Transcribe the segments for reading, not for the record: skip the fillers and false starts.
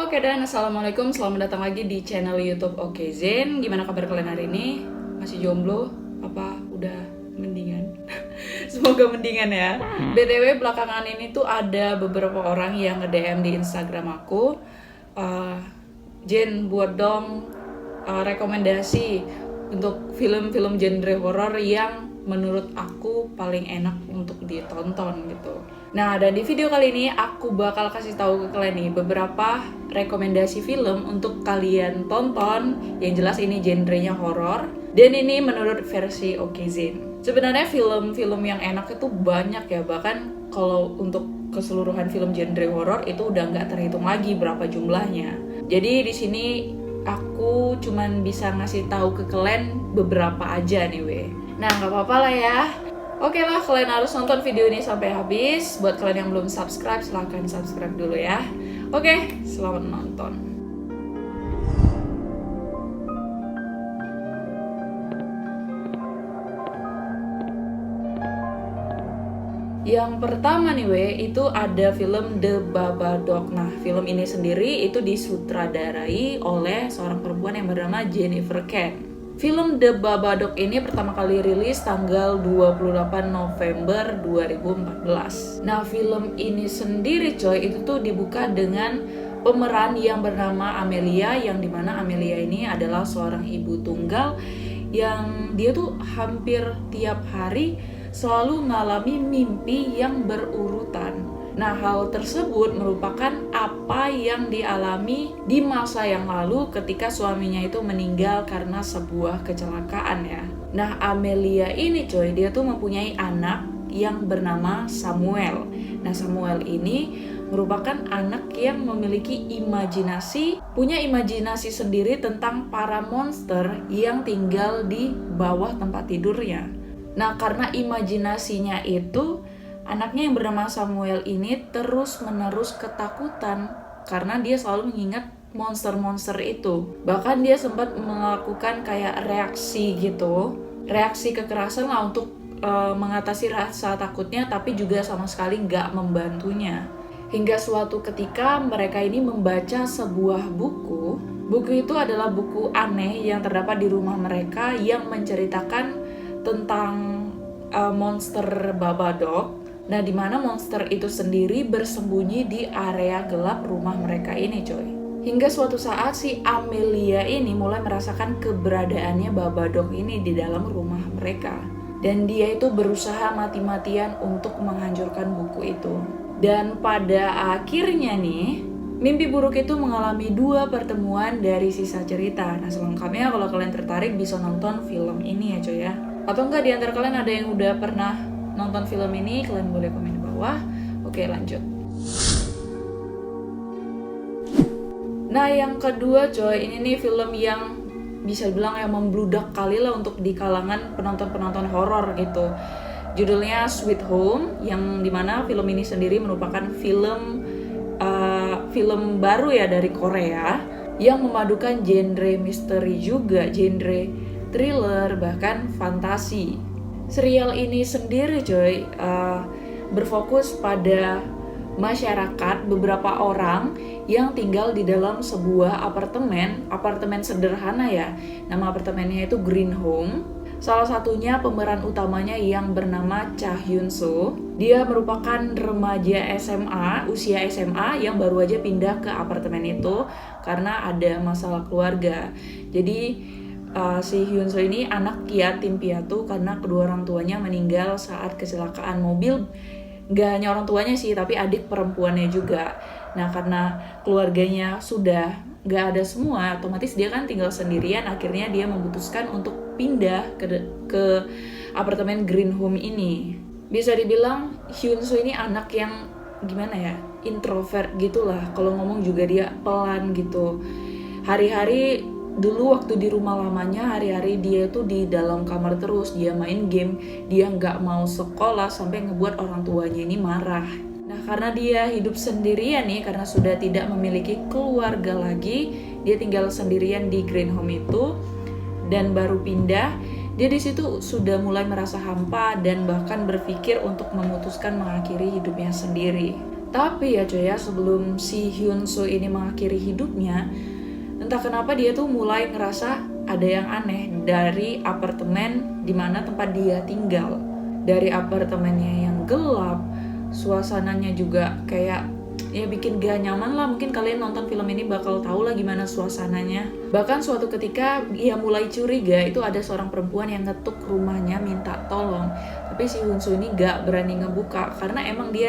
Oke dan assalamualaikum, selamat datang lagi di channel YouTube Oke Zen. Gimana kabar kalian hari ini? Masih jomblo? Apa udah mendingan? Semoga mendingan ya. BTW belakangan ini tuh ada beberapa orang yang nge-DM di Instagram aku, Jen buat dong rekomendasi untuk film-film genre horor yang menurut aku paling enak untuk ditonton gitu. Nah, dan di video kali ini aku bakal kasih tahu ke kalian nih beberapa rekomendasi film untuk kalian tonton. Yang jelas ini genrenya horor dan ini menurut versi Oke Zen. Sebenarnya film-film yang enak itu banyak ya, bahkan kalau untuk keseluruhan film genre horor itu udah nggak terhitung lagi berapa jumlahnya. Jadi di sini aku cuman bisa ngasih tahu ke kalian beberapa aja nih weh. Nah, nggak apa-apa lah ya. Oke lah, kalian harus nonton video ini sampai habis. Buat kalian yang belum subscribe, silahkan subscribe dulu ya. Oke, selamat menonton. Yang pertama nih weh, itu ada film The Babadook. Nah, film ini sendiri itu disutradarai oleh seorang perempuan yang bernama Jennifer Kent. Film The Babadook ini pertama kali rilis tanggal 28 November 2014. Nah, film ini sendiri coy, itu tuh dibuka dengan pemeran yang bernama Amelia, yang dimana Amelia ini adalah seorang ibu tunggal yang dia tuh hampir tiap hari selalu mengalami mimpi yang berurutan. Nah, hal tersebut merupakan apa yang dialami di masa yang lalu ketika suaminya itu meninggal karena sebuah kecelakaan ya. Nah, Amelia ini coy, dia tuh mempunyai anak yang bernama Samuel. Nah, Samuel ini merupakan anak yang memiliki punya imajinasi sendiri tentang para monster yang tinggal di bawah tempat tidurnya. Nah, karena imajinasinya itu, anaknya yang bernama Samuel ini terus-menerus ketakutan karena dia selalu mengingat monster-monster itu. Bahkan dia sempat melakukan kayak reaksi kekerasan lah untuk mengatasi rasa takutnya, tapi juga sama sekali nggak membantunya. Hingga suatu ketika mereka ini membaca sebuah buku. Buku itu adalah buku aneh yang terdapat di rumah mereka yang menceritakan tentang monster Babadook. Nah, di mana monster itu sendiri bersembunyi di area gelap rumah mereka ini, coy. Hingga suatu saat si Amelia ini mulai merasakan keberadaannya Babadook ini di dalam rumah mereka. Dan dia itu berusaha mati-matian untuk menghancurkan buku itu. Dan pada akhirnya nih, mimpi buruk itu mengalami 2 pertemuan dari sisa cerita. Nah, selengkapnya kalau kalian tertarik bisa nonton film ini ya, coy ya. Atau enggak di antara kalian ada yang udah pernah nonton film ini, kalian boleh komen di bawah. Oke, lanjut. Nah, yang kedua coy, ini nih film yang bisa bilang yang membludak kali lah untuk di kalangan penonton-penonton horor gitu. Judulnya Sweet Home, yang dimana film ini sendiri merupakan film baru ya dari Korea yang memadukan genre misteri juga, genre thriller, bahkan fantasi. Serial ini sendiri coy berfokus pada masyarakat, beberapa orang yang tinggal di dalam sebuah apartemen sederhana ya. Nama apartemennya itu Green Home. Salah satunya pemeran utamanya yang bernama Cha Hyun Soo. Dia merupakan remaja SMA, usia SMA yang baru aja pindah ke apartemen itu karena ada masalah keluarga. Jadi si Hyun Soo ini anak yatim piatu karena kedua orang tuanya meninggal saat kecelakaan mobil. Gak hanya orang tuanya sih, tapi adik perempuannya juga. Nah, karena keluarganya sudah gak ada semua, otomatis dia kan tinggal sendirian. Akhirnya dia memutuskan untuk pindah ke apartemen Green Home ini. Bisa dibilang Hyun Soo ini anak yang gimana ya, introvert gitulah. Kalau ngomong juga dia pelan gitu. Hari-hari dulu waktu di rumah lamanya, hari-hari dia tuh di dalam kamar terus, dia main game, dia nggak mau sekolah sampai ngebuat orang tuanya ini marah. Nah, karena dia hidup sendirian nih, karena sudah tidak memiliki keluarga lagi, dia tinggal sendirian di Green Home itu dan baru pindah. Dia di situ sudah mulai merasa hampa dan bahkan berpikir untuk memutuskan mengakhiri hidupnya sendiri. Tapi ya coy ya, sebelum si Hyun Soo ini mengakhiri hidupnya, entah kenapa dia tuh mulai ngerasa ada yang aneh dari apartemen dimana tempat dia tinggal. Dari apartemennya yang gelap, suasananya juga kayak ya bikin gak nyaman lah. Mungkin kalian nonton film ini bakal tahu lah gimana suasananya. Bahkan suatu ketika ia mulai curiga itu ada seorang perempuan yang ngetuk rumahnya minta tolong. Tapi si Hyun Soo ini gak berani ngebuka karena emang dia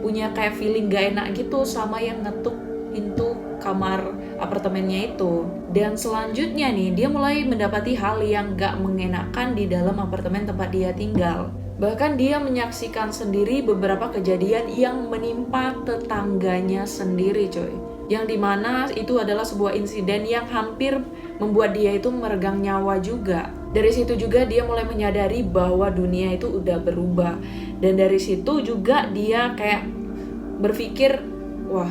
punya kayak feeling gak enak gitu sama yang ngetuk pintu kamar apartemennya itu. Dan selanjutnya nih, dia mulai mendapati hal yang gak mengenakan di dalam apartemen tempat dia tinggal. Bahkan dia menyaksikan sendiri beberapa kejadian yang menimpa tetangganya sendiri coy. Yang dimana itu adalah sebuah insiden yang hampir membuat dia itu meregang nyawa juga. Dari situ juga dia mulai menyadari bahwa dunia itu udah berubah. Dan dari situ juga dia kayak berpikir, wah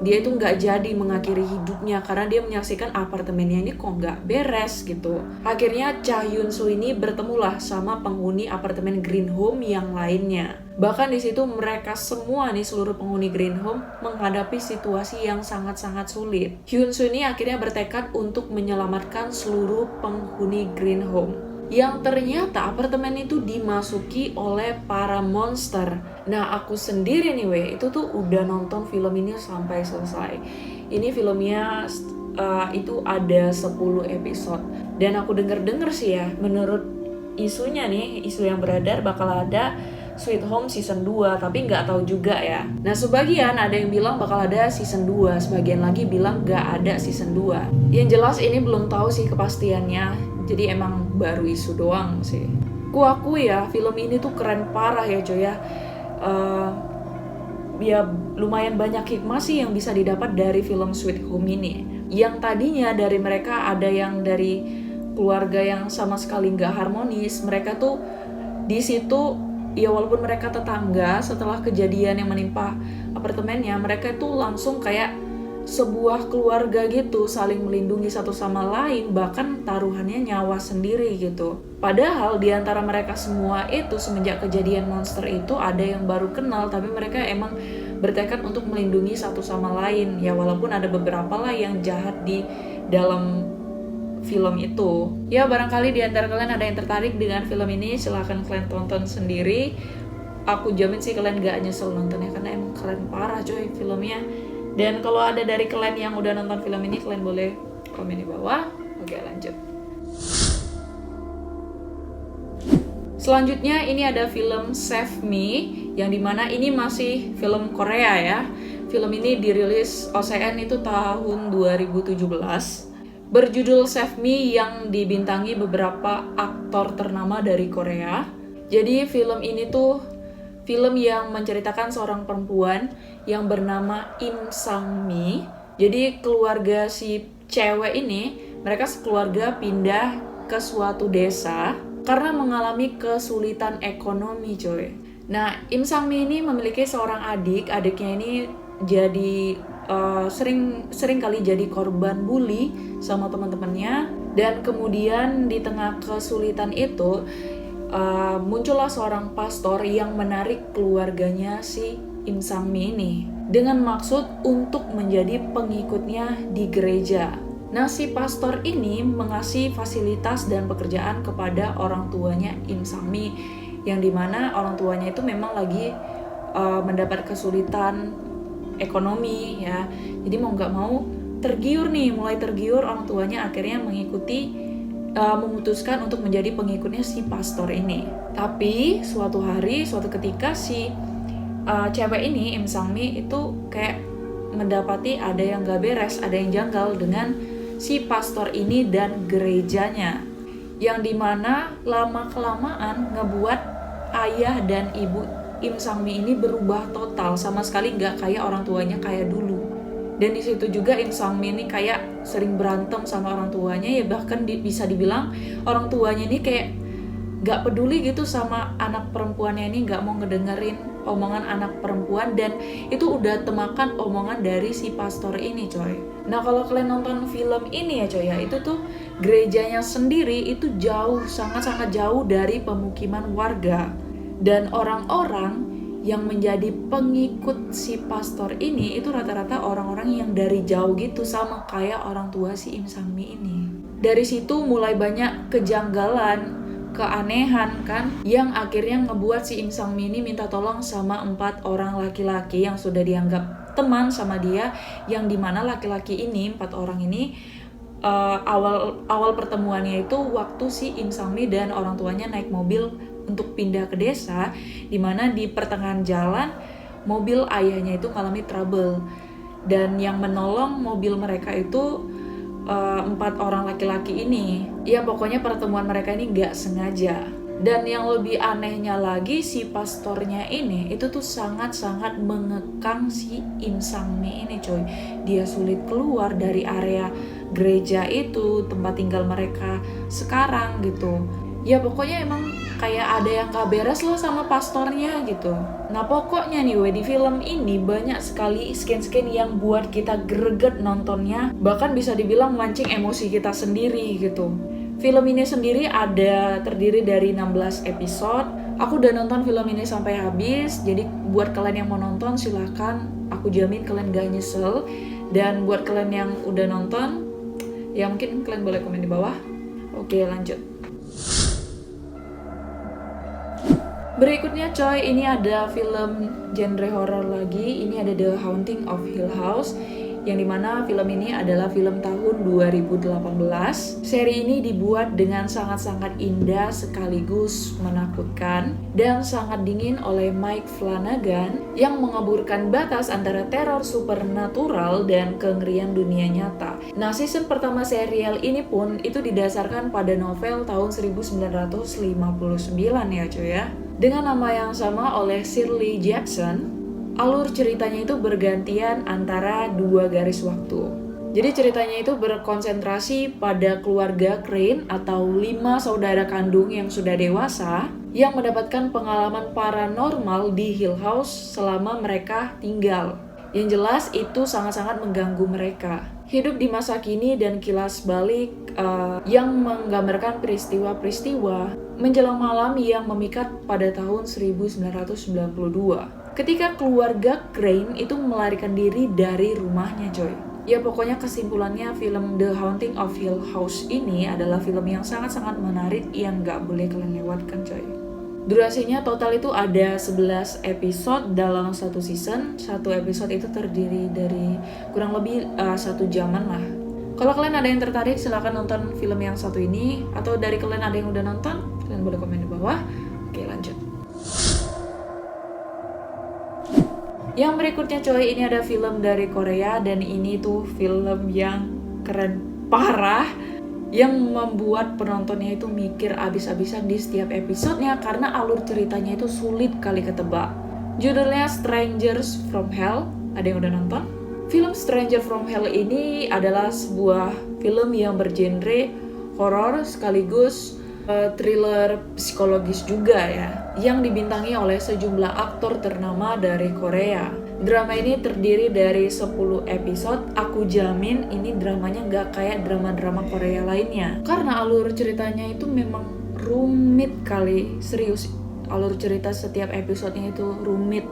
dia itu nggak jadi mengakhiri hidupnya karena dia menyaksikan apartemennya ini kok nggak beres gitu. Akhirnya Cha Hyun Soo ini bertemulah sama penghuni apartemen Green Home yang lainnya. Bahkan di situ mereka semua nih, seluruh penghuni Green Home menghadapi situasi yang sangat-sangat sulit. Hyun Soo ini akhirnya bertekad untuk menyelamatkan seluruh penghuni Green Home. Yang ternyata apartemen itu dimasuki oleh para monster. Nah aku sendiri nih itu tuh udah nonton film ini sampai selesai. Ini filmnya itu ada 10 episode. Dan aku denger sih ya, menurut isunya nih, isu yang beredar bakal ada Sweet Home season 2, tapi nggak tahu juga ya. Nah sebagian ada yang bilang bakal ada season 2, sebagian lagi bilang nggak ada season 2. Yang jelas ini belum tahu sih kepastiannya. Jadi emang baru isu doang sih. Kuakui ya, film ini tuh keren parah ya coy ya. Ya lumayan banyak hikmah sih yang bisa didapat dari film Sweet Home ini. Yang tadinya dari mereka ada yang dari keluarga yang sama sekali nggak harmonis. Mereka tuh di situ ya walaupun mereka tetangga, setelah kejadian yang menimpa apartemennya, mereka tuh langsung kayak sebuah keluarga gitu, saling melindungi satu sama lain, bahkan taruhannya nyawa sendiri gitu. Padahal di antara mereka semua itu semenjak kejadian monster itu ada yang baru kenal, tapi mereka emang bertekad untuk melindungi satu sama lain. Ya walaupun ada beberapa lah yang jahat di dalam film itu. Ya barangkali di antara kalian ada yang tertarik dengan film ini, silahkan kalian tonton sendiri. Aku jamin sih kalian gak nyesel nontonnya karena emang keren parah coy filmnya. Dan kalau ada dari kalian yang udah nonton film ini, kalian boleh komen di bawah. Oke, lanjut. Selanjutnya ini ada film Save Me, yang dimana ini masih film Korea ya. Film ini dirilis OCN itu tahun 2017. Berjudul Save Me yang dibintangi beberapa aktor ternama dari Korea. Jadi film ini tuh film yang menceritakan seorang perempuan yang bernama Im Sang-mi. Jadi keluarga si cewek ini, mereka sekeluarga pindah ke suatu desa karena mengalami kesulitan ekonomi coy. Nah, Im Sang-mi ini memiliki seorang adik. Adiknya ini jadi sering kali jadi korban bully sama teman-temannya. Dan kemudian di tengah kesulitan itu muncullah seorang pastor yang menarik keluarganya si Im Sang-mi ini dengan maksud untuk menjadi pengikutnya di gereja. Nah si pastor ini mengasih fasilitas dan pekerjaan kepada orang tuanya Im Sang-mi, yang dimana orang tuanya itu memang lagi mendapat kesulitan ekonomi ya. Jadi mau nggak mau mulai tergiur orang tuanya akhirnya memutuskan untuk menjadi pengikutnya si pastor ini. Tapi suatu ketika si cewek ini Im Sang-mi itu kayak mendapati ada yang gak beres, ada yang janggal dengan si pastor ini dan gerejanya, yang dimana lama-kelamaan ngebuat ayah dan ibu Im Sang-mi ini berubah total, sama sekali gak kayak orang tuanya kayak dulu. Dan di situ juga Im Sang-mi ini kayak sering berantem sama orang tuanya ya, bahkan bisa dibilang orang tuanya ini kayak gak peduli gitu sama anak perempuannya ini, gak mau ngedengerin omongan anak perempuan, dan itu udah temakan omongan dari si pastor ini coy. Nah kalau kalian nonton film ini ya coy ya, itu tuh gerejanya sendiri itu jauh, sangat-sangat jauh dari pemukiman warga, dan orang-orang yang menjadi pengikut si pastor ini itu rata-rata orang-orang yang dari jauh gitu, sama kayak orang tua si Im Sang-mi ini. Dari situ mulai banyak kejanggalan, keanehan kan, yang akhirnya ngebuat si Im Sang-mi ini minta tolong sama 4 orang laki-laki yang sudah dianggap teman sama dia, yang dimana laki-laki ini, 4 orang ini awal pertemuannya itu waktu si Im Sang-mi dan orang tuanya naik mobil untuk pindah ke desa, dimana di pertengahan jalan mobil ayahnya itu mengalami trouble, dan yang menolong mobil mereka itu 4 orang laki-laki ini. Ya pokoknya pertemuan mereka ini gak sengaja. Dan yang lebih anehnya lagi, si pastornya ini itu tuh sangat-sangat mengekang si Im Sang-mi ini coy. Dia sulit keluar dari area gereja itu, tempat tinggal mereka sekarang gitu. Ya pokoknya emang kayak ada yang gak beres loh sama pastornya gitu. Nah pokoknya nih di film ini banyak sekali scan-scan yang buat kita greget nontonnya, bahkan bisa dibilang mancing emosi kita sendiri gitu. Film ini sendiri terdiri dari 16 episode. Aku udah nonton film ini sampai habis, jadi buat kalian yang mau nonton silahkan, aku jamin kalian gak nyesel. Dan buat kalian yang udah nonton, ya mungkin kalian boleh komen di bawah. Oke, lanjut. Berikutnya coy, ini ada film genre horror lagi. Ini ada The Haunting of Hill House, yang dimana film ini adalah film tahun 2018. Seri ini dibuat dengan sangat-sangat indah sekaligus menakutkan dan sangat dingin oleh Mike Flanagan yang mengaburkan batas antara teror supernatural dan kengerian dunia nyata. Nah, season pertama serial ini pun itu didasarkan pada novel tahun 1959 ya cuy ya, dengan nama yang sama oleh Shirley Jackson. Alur ceritanya itu bergantian antara 2 garis waktu. Jadi ceritanya itu berkonsentrasi pada keluarga Crane atau 5 saudara kandung yang sudah dewasa yang mendapatkan pengalaman paranormal di Hill House selama mereka tinggal. Yang jelas itu sangat-sangat mengganggu mereka. Hidup di masa kini dan kilas balik yang menggambarkan peristiwa-peristiwa menjelang malam yang memikat pada tahun 1992. Ketika keluarga Crane itu melarikan diri dari rumahnya coy. Ya pokoknya kesimpulannya film The Haunting of Hill House ini adalah film yang sangat-sangat menarik yang gak boleh kalian lewatkan coy. Durasinya total itu ada 11 episode dalam satu season. Satu episode itu terdiri dari kurang lebih 1 jaman lah. Kalau kalian ada yang tertarik silahkan nonton film yang satu ini. Atau dari kalian ada yang udah nonton, kalian boleh komen di bawah. Oke, lanjut. Yang berikutnya coy, ini ada film dari Korea, dan ini tuh film yang keren parah, yang membuat penontonnya itu mikir abis-abisan di setiap episodenya karena alur ceritanya itu sulit kali ketebak. Judulnya Strangers from Hell. Ada yang udah nonton? Film Stranger from Hell ini adalah sebuah film yang bergenre horor sekaligus thriller psikologis juga ya, yang dibintangi oleh sejumlah aktor ternama dari Korea. Drama ini terdiri dari 10 episode. Aku jamin ini dramanya gak kayak drama-drama Korea lainnya, karena alur ceritanya itu memang rumit kali, serius. Alur cerita setiap episodenya itu rumit,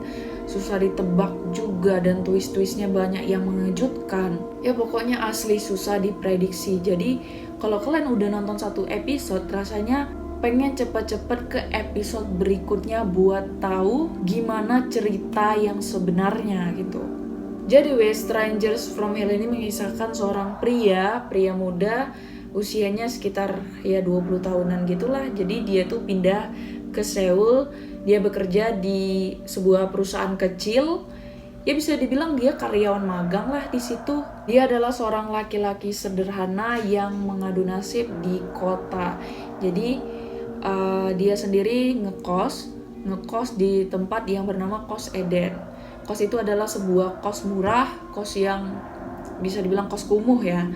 susah ditebak juga, dan twist-twistnya banyak yang mengejutkan. Ya pokoknya asli susah diprediksi. Jadi kalau kalian udah nonton satu episode, rasanya pengen cepet-cepet ke episode berikutnya buat tahu gimana cerita yang sebenarnya gitu. Jadi Strangers from Hell ini mengisahkan seorang pria muda, usianya sekitar ya 20 tahunan gitulah. Jadi dia tuh pindah ke Seoul, dia bekerja di sebuah perusahaan kecil. Ya bisa dibilang dia karyawan magang lah di situ. Dia adalah seorang laki-laki sederhana yang mengadu nasib di kota. Jadi dia sendiri ngekos di tempat yang bernama Kos Eden. Kos itu adalah sebuah kos murah, kos yang bisa dibilang kos kumuh ya.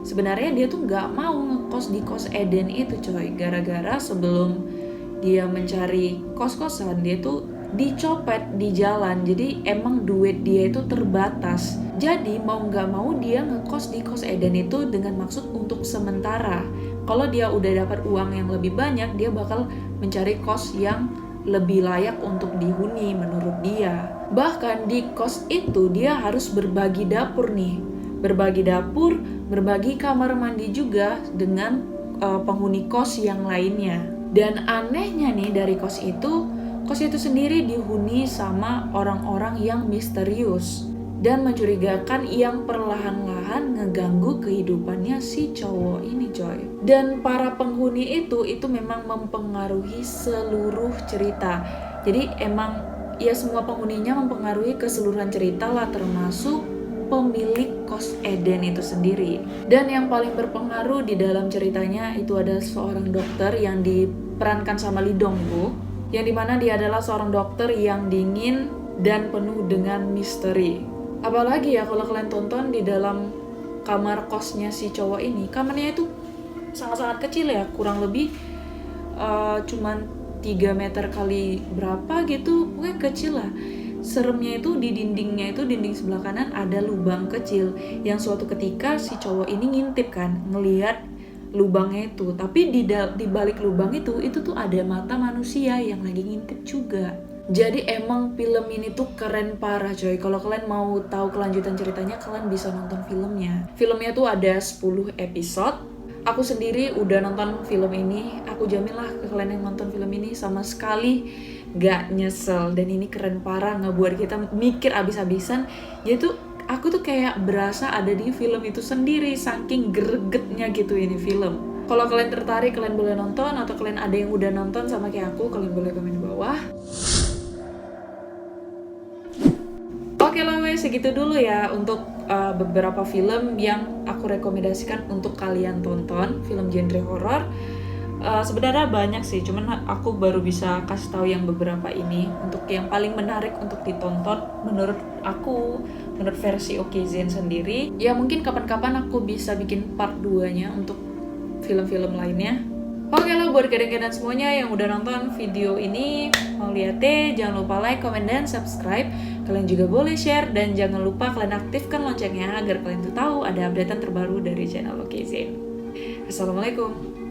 Sebenarnya dia tuh nggak mau ngekos di Kos Eden itu coy, gara-gara sebelum dia mencari kos-kosan dia tuh dicopet di jalan. Jadi emang duit dia itu terbatas. Jadi mau nggak mau dia ngekos di Kos Eden itu dengan maksud untuk sementara. Kalau dia udah dapat uang yang lebih banyak, dia bakal mencari kos yang lebih layak untuk dihuni menurut dia. Bahkan di kos itu dia harus berbagi dapur nih. Berbagi dapur, berbagi kamar mandi juga dengan penghuni kos yang lainnya. Dan anehnya nih dari kos itu sendiri dihuni sama orang-orang yang misterius dan mencurigakan yang perlahan-lahan ngeganggu kehidupannya si cowok ini, coy. Dan para penghuni itu memang mempengaruhi seluruh cerita. Jadi emang ya semua penghuninya mempengaruhi keseluruhan cerita lah, termasuk pemilik kos Eden itu sendiri. Dan yang paling berpengaruh di dalam ceritanya itu adalah seorang dokter yang diperankan sama Lee Dong-woo, yang dimana dia adalah seorang dokter yang dingin dan penuh dengan misteri. Apalagi ya kalau kalian tonton di dalam kamar kosnya si cowok ini, kamarnya itu sangat-sangat kecil ya, kurang lebih cuman 3 meter kali berapa gitu, pokoknya kecil lah. Seremnya itu di dindingnya itu, dinding sebelah kanan ada lubang kecil yang suatu ketika si cowok ini ngintip kan, ngelihat lubangnya itu, tapi di balik lubang itu tuh ada mata manusia yang lagi ngintip juga. Jadi emang film ini tuh keren parah, coy. Kalau kalian mau tahu kelanjutan ceritanya, kalian bisa nonton filmnya. Filmnya tuh ada 10 episode. Aku sendiri udah nonton film ini, aku jamin lah ke kalian yang nonton film ini sama sekali gak nyesel. Dan ini keren parah, ngebuat kita mikir abis-abisan. Jadi tuh aku tuh kayak berasa ada di film itu sendiri, saking gregetnya gitu ini film. Kalau kalian tertarik, kalian boleh nonton, atau kalian ada yang udah nonton sama kayak aku, kalian boleh komen di bawah. Oke lah weh, segitu dulu ya untuk beberapa film yang aku rekomendasikan untuk kalian tonton, film genre horor. Sebenarnya banyak sih, cuman aku baru bisa kasih tahu yang beberapa ini untuk yang paling menarik untuk ditonton menurut aku, menurut versi Okizen sendiri. Ya mungkin kapan-kapan aku bisa bikin part 2-nya untuk film-film lainnya. Oke lah, buat kalian semuanya yang udah nonton video ini, mau lihatnya jangan lupa like, comment, dan subscribe. Kalian juga boleh share, dan jangan lupa kalian aktifkan loncengnya agar kalian tuh tahu ada updatean terbaru dari channel Okizen. Assalamualaikum.